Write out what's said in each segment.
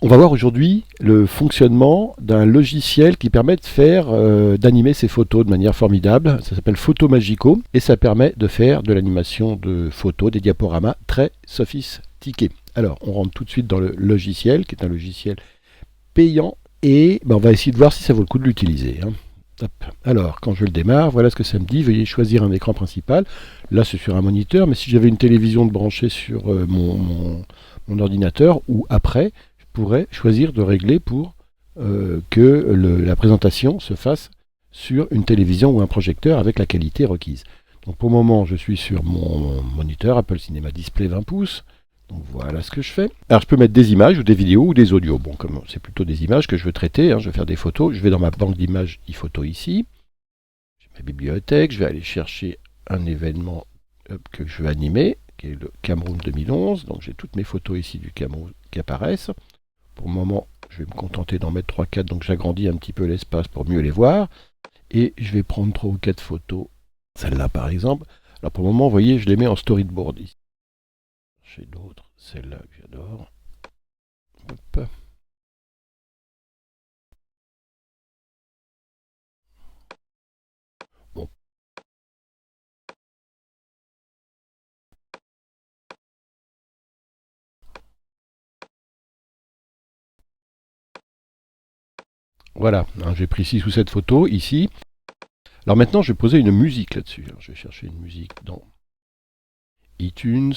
On va voir aujourd'hui le fonctionnement d'un logiciel qui permet de faire, d'animer ses photos de manière formidable. Ça s'appelle Photomagico et ça permet de faire de l'animation de photos, des diaporamas très sophistiqués. Alors, on rentre tout de suite dans le logiciel, qui est un logiciel payant, et on va essayer de voir si ça vaut le coup de l'utiliser. Alors, quand je le démarre, voilà ce que ça me dit. Veuillez choisir un écran principal. Là, c'est sur un moniteur, mais si j'avais une télévision de brancher sur mon ordinateur ou après, pourrais choisir de régler pour que la présentation se fasse sur une télévision ou un projecteur avec la qualité requise. Donc pour le moment, je suis sur mon moniteur Apple Cinema Display 20 pouces. Donc voilà ce que je fais. Alors je peux mettre des images ou des vidéos ou des audios. Bon, comme c'est plutôt des images que je veux traiter, je vais faire des photos. Je vais dans ma banque d'images iPhoto ici. J'ai ma bibliothèque. Je vais aller chercher un événement que je veux animer, qui est le Cameroun 2011. Donc j'ai toutes mes photos ici du Cameroun qui apparaissent. Pour le moment, je vais me contenter d'en mettre 3-4, donc j'agrandis un petit peu l'espace pour mieux les voir. Et je vais prendre 3 ou 4 photos, celle-là par exemple. Alors pour le moment, vous voyez, je les mets en storyboard ici. J'ai d'autres, celle-là que j'adore. Hop. Bon. Voilà, j'ai pris 6 ou 7 photos ici. Alors maintenant, je vais poser une musique là-dessus. Je vais chercher une musique dans iTunes.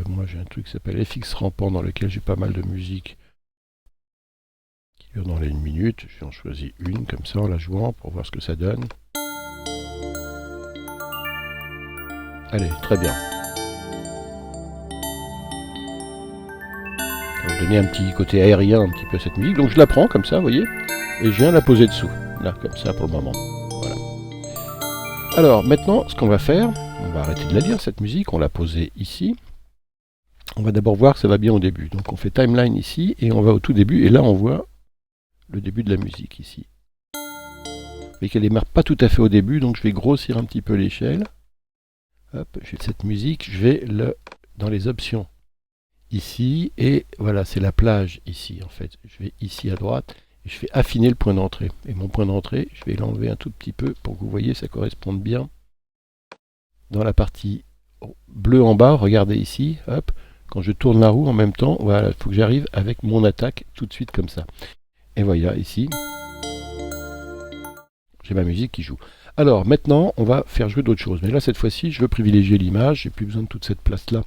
Moi, j'ai un truc qui s'appelle FX Rampant dans lequel j'ai pas mal de musique qui dure dans les 1 minute. Je vais en choisir une comme ça en la jouant pour voir ce que ça donne. Allez, très bien. Ça va donner un petit côté aérien un petit peu à cette musique. Donc je la prends comme ça, vous voyez, et je viens la poser dessous. Là, comme ça pour le moment. Voilà. Alors maintenant, ce qu'on va faire, on va arrêter de la lire cette musique, on l'a posée ici. On va d'abord voir que ça va bien au début. Donc on fait timeline ici et on va au tout début. Et là on voit le début de la musique ici. Vous voyez qu'elle démarre pas tout à fait au début, donc je vais grossir un petit peu l'échelle. Hop, j'ai cette musique, je vais dans les options ici, et voilà, c'est la plage ici en fait. Je vais ici à droite, et je vais affiner le point d'entrée. Et mon point d'entrée, je vais l'enlever un tout petit peu pour que vous voyez, ça corresponde bien. Dans la partie bleue en bas, regardez ici, hop, quand je tourne la roue en même temps, voilà, il faut que j'arrive avec mon attaque tout de suite comme ça. Et voilà, ici, j'ai ma musique qui joue. Alors maintenant, on va faire jouer d'autres choses. Mais là, cette fois-ci, je veux privilégier l'image. J'ai plus besoin de toute cette place-là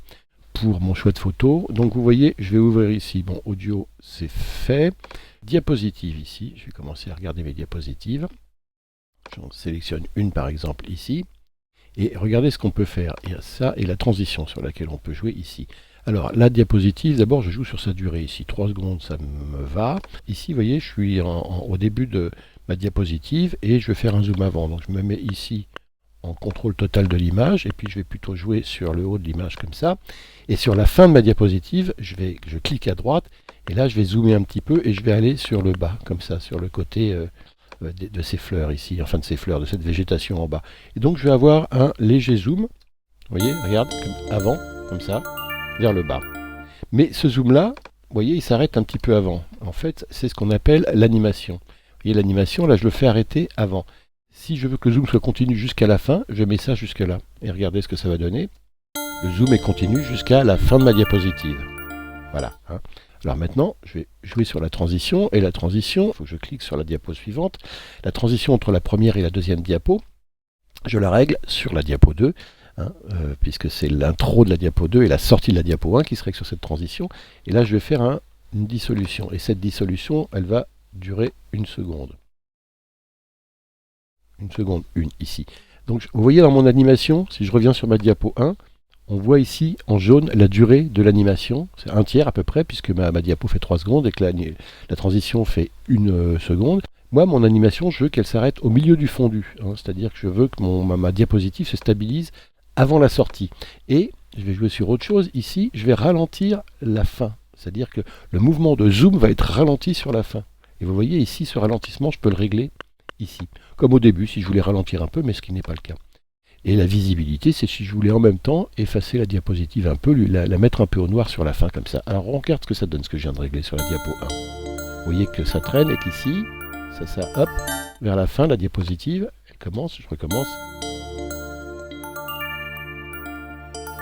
pour mon choix de photo. Donc vous voyez, je vais ouvrir ici. Bon, audio, c'est fait. Diapositive ici. Je vais commencer à regarder mes diapositives. J'en sélectionne une par exemple ici. Et regardez ce qu'on peut faire. Il y a ça et la transition sur laquelle on peut jouer ici. Alors la diapositive, d'abord je joue sur sa durée ici. 3 secondes, ça me va. Ici, vous voyez, je suis au début de ma diapositive et je vais faire un zoom avant. Donc je me mets ici en contrôle total de l'image et puis je vais plutôt jouer sur le haut de l'image comme ça. Et sur la fin de ma diapositive, je clique à droite et là je vais zoomer un petit peu et je vais aller sur le bas, comme ça, sur le côté de ces fleurs ici, enfin de ces fleurs, de cette végétation en bas. Et donc je vais avoir un léger zoom. Vous voyez, regarde, comme avant, comme ça, vers le bas. Mais ce zoom-là, vous voyez, il s'arrête un petit peu avant. En fait, c'est ce qu'on appelle l'animation. Vous voyez, l'animation, là, je le fais arrêter avant. Si je veux que le zoom soit continu jusqu'à la fin, je mets ça jusque là. Et regardez ce que ça va donner. Le zoom est continu jusqu'à la fin de ma diapositive. Voilà. Alors maintenant, je vais jouer sur la transition. Et la transition, il faut que je clique sur la diapo suivante. La transition entre la première et la deuxième diapo, je la règle sur la diapo 2. Puisque c'est l'intro de la diapo 2 et la sortie de la diapo 1 qui se règle sur cette transition. Et là, je vais faire une dissolution. Et cette dissolution, elle va durer 1 seconde. 1 seconde, ici. Donc, vous voyez dans mon animation, si je reviens sur ma diapo 1, on voit ici en jaune la durée de l'animation. C'est 1/3 à peu près, puisque ma diapo fait 3 secondes et que la transition fait 1 seconde. Moi, mon animation, je veux qu'elle s'arrête au milieu du fondu. C'est-à-dire que je veux que ma diapositive se stabilise avant la sortie. Et je vais jouer sur autre chose. Ici, je vais ralentir la fin. C'est-à-dire que le mouvement de zoom va être ralenti sur la fin. Et vous voyez ici, ce ralentissement, je peux le régler ici. Comme au début, si je voulais ralentir un peu, mais ce qui n'est pas le cas. Et la visibilité, c'est si je voulais en même temps effacer la diapositive un peu, la mettre un peu au noir sur la fin comme ça. Alors on regarde ce que ça donne, ce que je viens de régler sur la diapo 1. Vous voyez que ça traîne et qu'ici, ça, hop, vers la fin, la diapositive, elle commence, je recommence.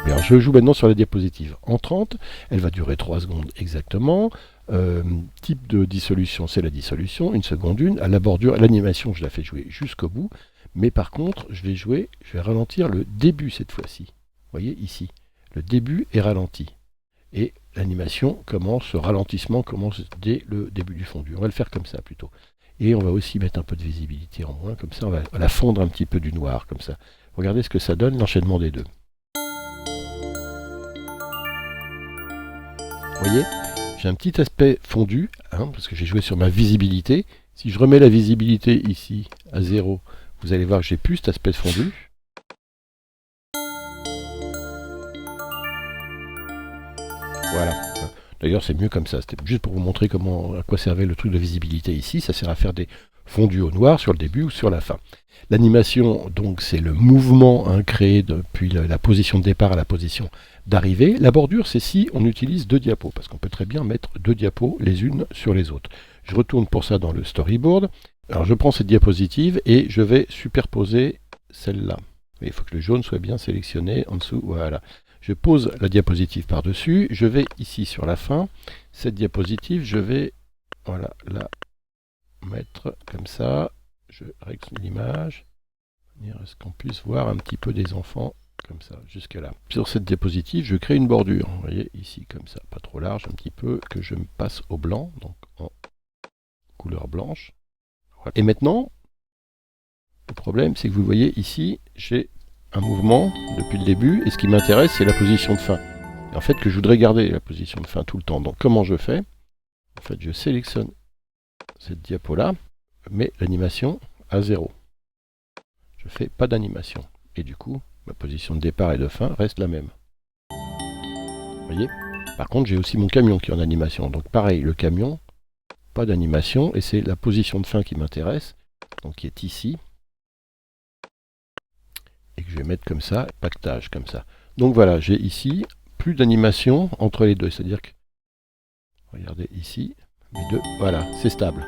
Alors je joue maintenant sur la diapositive en 30, elle va durer 3 secondes exactement. Type de dissolution, c'est la dissolution, 1 seconde 1. À la bordure, l'animation, je la fais jouer jusqu'au bout. Mais par contre, je vais ralentir le début cette fois-ci. Vous voyez ici, le début est ralenti. Et l'animation commence, ce ralentissement commence dès le début du fondu. On va le faire comme ça plutôt. Et on va aussi mettre un peu de visibilité en moins, comme ça on va la fondre un petit peu du noir, comme ça. Regardez ce que ça donne, l'enchaînement des deux. Vous voyez, j'ai un petit aspect fondu, parce que j'ai joué sur ma visibilité. Si je remets la visibilité ici à 0, vous allez voir que j'ai plus cet aspect fondu. Voilà. D'ailleurs, c'est mieux comme ça. C'était juste pour vous montrer à quoi servait le truc de visibilité ici. Ça sert à faire des fondus au noir sur le début ou sur la fin. L'animation, donc, c'est le mouvement créé depuis la position de départ à la position d'arrivée. La bordure, c'est si on utilise 2 diapos, parce qu'on peut très bien mettre 2 diapos les unes sur les autres. Je retourne pour ça dans le storyboard. Alors, je prends cette diapositive et je vais superposer celle-là. Il faut que le jaune soit bien sélectionné en dessous. Voilà. Je pose la diapositive par-dessus. Je vais ici sur la fin. Cette diapositive, je vais la mettre comme ça. Je règle l'image. À ce qu'on puisse voir un petit peu des enfants comme ça, jusque là. Sur cette diapositive, je crée une bordure. Vous voyez, ici comme ça. Pas trop large, un petit peu, que je me passe au blanc. Donc en couleur blanche. Voilà. Et maintenant, le problème, c'est que vous voyez ici, j'ai un mouvement depuis le début, et ce qui m'intéresse, c'est la position de fin. Et en fait, que je voudrais garder la position de fin tout le temps. Donc, comment je fais? En fait, je sélectionne cette diapo-là, mais l'animation à 0. Je fais pas d'animation. Et du coup, ma position de départ et de fin reste la même. Vous voyez? Par contre, j'ai aussi mon camion qui est en animation. Donc, pareil, le camion, pas d'animation, et c'est la position de fin qui m'intéresse, donc qui est ici. Et que je vais mettre comme ça, pactage comme ça. Donc voilà, j'ai ici plus d'animation entre les deux, c'est-à-dire que, regardez ici, les deux, voilà, c'est stable.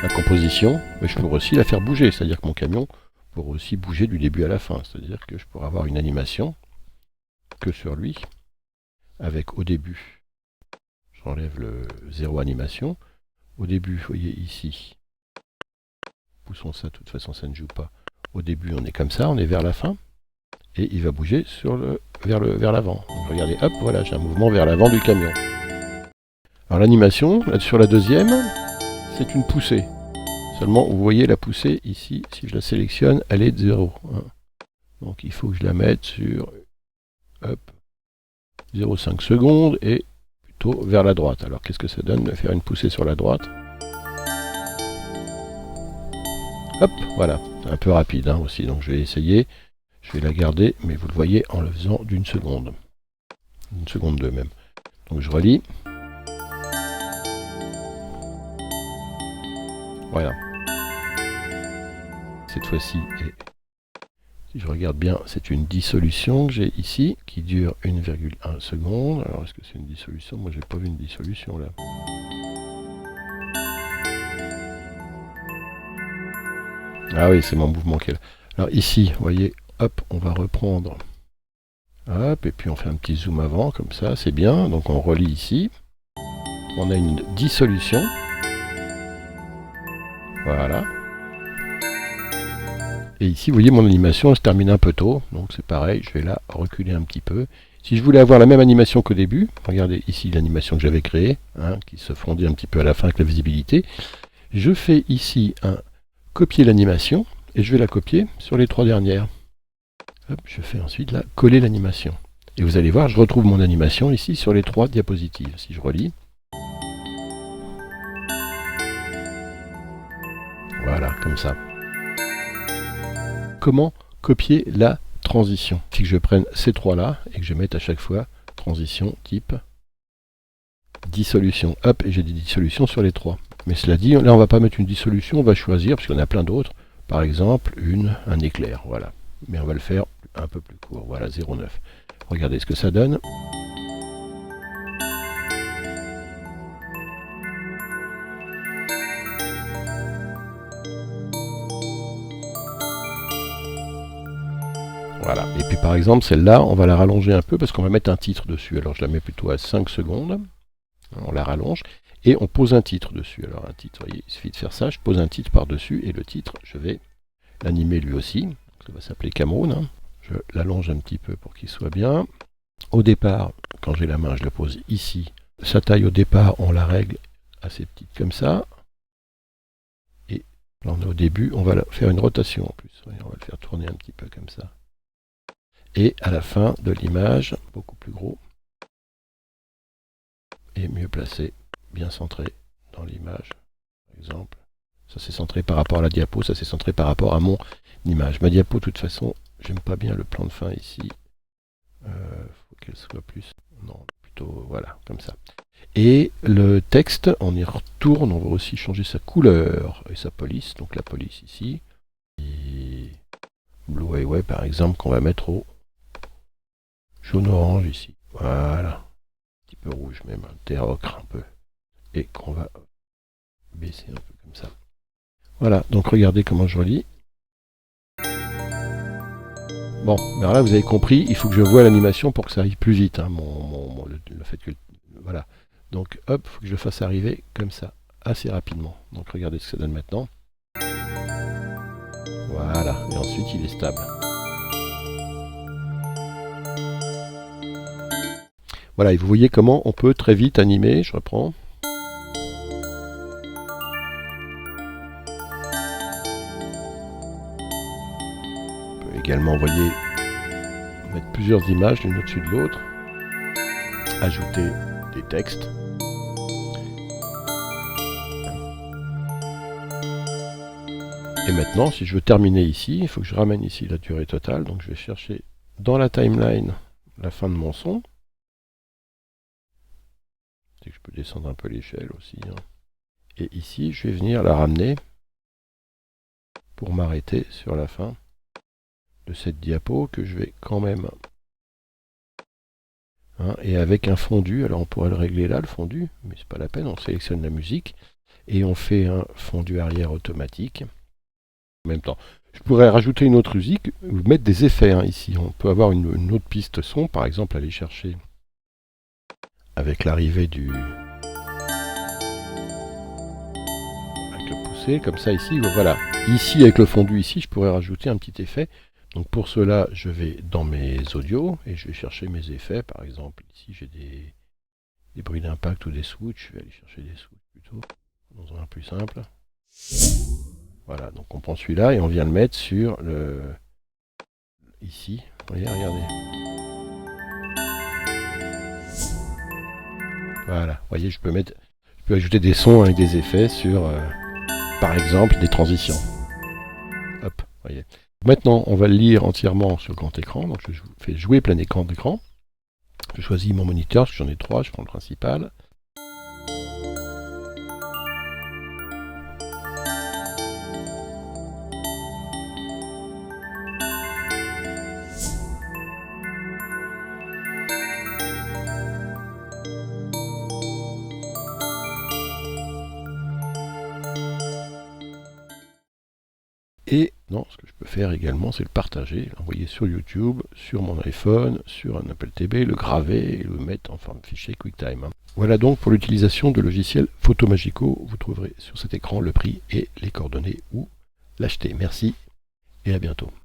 La composition, mais je pourrais aussi la faire bouger, c'est-à-dire que mon camion pourrait aussi bouger du début à la fin, c'est-à-dire que je pourrais avoir une animation que sur lui, avec au début, j'enlève le 0 animation, au début, vous voyez ici, poussons ça, de toute façon ça ne joue pas. Au début, on est comme ça, on est vers la fin, et il va bouger vers l'avant. Regardez, hop, voilà, j'ai un mouvement vers l'avant du camion. Alors l'animation, sur la deuxième, c'est une poussée. Seulement, vous voyez la poussée ici, si je la sélectionne, elle est de 0. Donc il faut que je la mette sur 0,5 secondes et plutôt vers la droite. Alors qu'est-ce que ça donne de faire une poussée sur la droite? Hop, voilà, c'est un peu rapide aussi, donc je vais essayer, je vais la garder, mais vous le voyez en le faisant d'une seconde. 1 seconde 2 même. Donc je relis. Voilà. Cette fois-ci, si je regarde bien, c'est une dissolution que j'ai ici, qui dure 1,1 seconde. Alors est-ce que c'est une dissolution? Moi j'ai pas vu une dissolution là. Ah oui, c'est mon mouvement qui est là. Alors ici, vous voyez, hop, on va reprendre. Hop, et puis on fait un petit zoom avant, comme ça, c'est bien. Donc on relie ici. On a une dissolution. Voilà. Et ici, vous voyez, mon animation, elle se termine un peu tôt. Donc c'est pareil, je vais la reculer un petit peu. Si je voulais avoir la même animation qu'au début, regardez ici l'animation que j'avais créée, qui se fondit un petit peu à la fin avec la visibilité. Je fais ici un copier l'animation, et je vais la copier sur les 3 dernières. Hop, je fais ensuite la coller l'animation. Et vous allez voir, je retrouve mon animation ici sur les 3 diapositives. Si je relis. Voilà, comme ça. Comment copier la transition? Il faut que je prenne ces 3-là, et que je mette à chaque fois transition type dissolution. Hop, et j'ai des dissolutions sur les 3. Mais cela dit, là on va pas mettre une dissolution, on va choisir, parce qu'il y en a plein d'autres. Par exemple, un éclair, voilà. mais on va le faire un peu plus court. Voilà, 0,9. Regardez ce que ça donne. Voilà. Et puis par exemple, celle-là, on va la rallonger un peu parce qu'on va mettre un titre dessus. Alors je la mets plutôt à 5 secondes. On la rallonge et on pose un titre dessus. Alors un titre, voyez, il suffit de faire ça. Je pose un titre par-dessus et le titre, je vais l'animer lui aussi. Ça va s'appeler Cameroun. Hein. Je l'allonge un petit peu pour qu'il soit bien. Au départ, quand j'ai la main, je le pose ici. Sa taille au départ, on la règle assez petite comme ça. Et là, on est au début, on va faire une rotation en plus. Voyez, on va le faire tourner un petit peu comme ça. Et à la fin de l'image, beaucoup plus gros et mieux placé, bien centré dans l'image, par exemple. Ça c'est centré par rapport à la diapo, ça c'est centré par rapport à mon image. Ma diapo, de toute façon, j'aime pas bien le plan de fin ici. Faut qu'elle soit plus... Non, plutôt, voilà, comme ça. Et le texte, on y retourne, on va aussi changer sa couleur et sa police. Donc la police ici. Et Blue Highway, par exemple, qu'on va mettre au jaune-orange ici. Voilà. Un petit peu rouge même, un terre ocre un peu. Et qu'on va baisser un peu comme ça. Voilà, donc regardez comment je relis. Bon, alors là vous avez compris, il faut que je voie l'animation pour que ça arrive plus vite. Hein, le fait que... Voilà. Donc hop, il faut que je le fasse arriver comme ça, assez rapidement. Donc regardez ce que ça donne maintenant. Voilà, et ensuite il est stable. Voilà, et vous voyez comment on peut très vite animer, je reprends. On peut également, vous voyez, mettre plusieurs images l'une au-dessus de l'autre, ajouter des textes. Et maintenant, si je veux terminer ici, il faut que je ramène ici la durée totale, donc je vais chercher dans la timeline la fin de mon son. Je peux descendre un peu l'échelle aussi. Hein. Et ici, je vais venir la ramener pour m'arrêter sur la fin de cette diapo que je vais quand même... Hein, et avec un fondu, alors on pourrait le régler là, le fondu, mais c'est pas la peine, on sélectionne la musique et on fait un fondu arrière automatique. En même temps, je pourrais rajouter une autre musique ou mettre des effets hein, ici. On peut avoir une autre piste son, par exemple aller chercher avec l'arrivée du... comme ça ici, voilà. Ici avec le fondu ici, je pourrais rajouter un petit effet. Donc pour cela, je vais dans mes audios et je vais chercher mes effets. Par exemple, ici j'ai des bruits d'impact ou des swoosh. Je vais aller chercher des swoosh plutôt, dans un plus simple. Voilà, donc on prend celui-là et on vient le mettre sur le... Ici, voyez, regardez. Voilà, vous voyez, je peux ajouter des sons avec des effets sur... par exemple, des transitions. Hop, voyez. Maintenant, on va le lire entièrement sur grand écran. Donc, je fais jouer plein écran d'écran. Je choisis mon moniteur, parce que j'en ai 3, je prends le principal. Et non, ce que je peux faire également, c'est le partager, l'envoyer sur YouTube, sur mon iPhone, sur un Apple TV, le graver et le mettre en forme fichier QuickTime. Voilà donc pour l'utilisation de logiciels Photomagico. Vous trouverez sur cet écran le prix et les coordonnées où l'acheter. Merci et à bientôt.